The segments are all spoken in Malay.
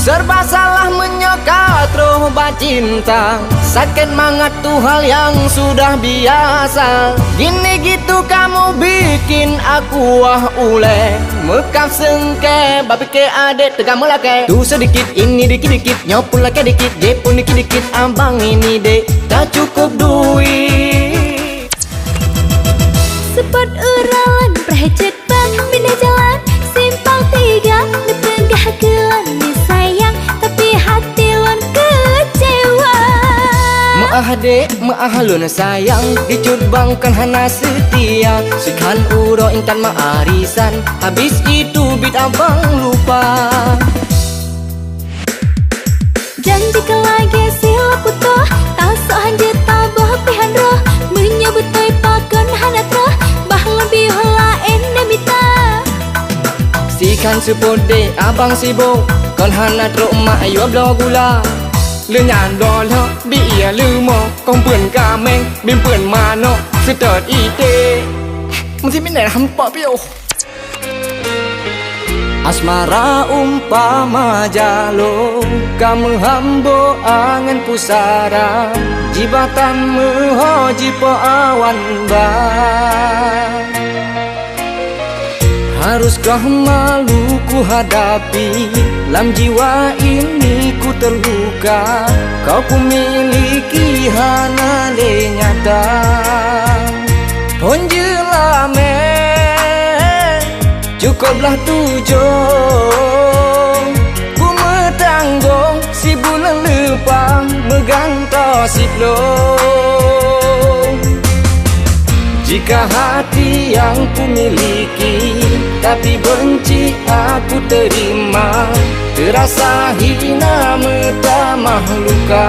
Serba salah menyokat roh cinta. Sakit mangat tuh hal yang sudah biasa. Gini gitu kamu bikin aku wah ule. Mekap sengke, babi ke adik tegak melake. Tuh sedikit, ini dikit-dikit, nyopul lagi dikit. Dia pun dikit-dikit, abang ini dek tak cukup duit. Sepot uralan, prehecet bang, pindah jalan. Simpang tiga, nepegah kelan. Sayang, tapi hati lon kecewa. Maah dek, maah lun sayang. Dicut bangkan hana setia. Sikan uro intan maarisan. Habis itu bit abang lupa. Janji kelagi sila putoh. Tak sohanje taboh pihan roh. Menyebut toy pakon hanat roh. Bah lebih hola endemita. Sikan sepode abang sibuk. Kon hanat roh mak ayu ablo gula. Lenyan dola biya lumo. Kong puen kameng bim puen mano. Setot ide. Mesti minat hampa piyo. Asmara umpama jalo, kamu hambo angan pusara, jibatan meho jipo awan ba. Haruskah malu ku hadapi, lam jiwa ini ku terluka, kau ku miliki hana le nyata. Ponjelame cukuplah tujuh. Ku metanggung si bulan lepang meganto si plong. Jika hati yang ku miliki tapi benci aku terima, terasa hina metamah luka.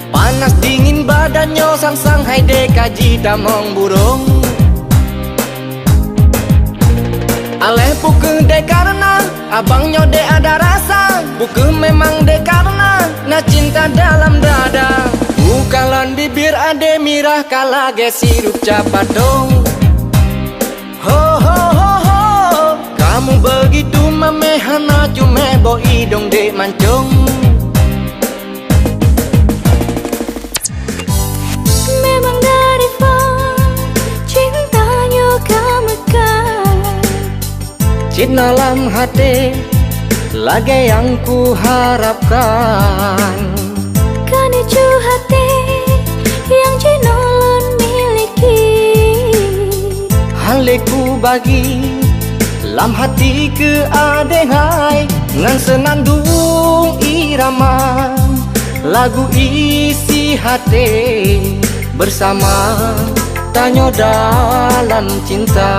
Panas dingin badannya sang-sang hai dekaji damong burung. Aleh buku dek karena abangnya dek ada rasa. Buku memang dek karena na cinta dalam dada. Bukalan bibir ade mirah kala sirup capadong. Ho ho ho ho, kamu begitu memehana cuma bo idong dek mancung. Memang dari far cintanya kamekan. Cinta dalam hati lagi yang ku harapkan. Karena cu hati yang jinolon miliki. Haleku bagi lam hati ke adehai ngan senandung irama lagu isi hati bersama tanyo dalam cinta.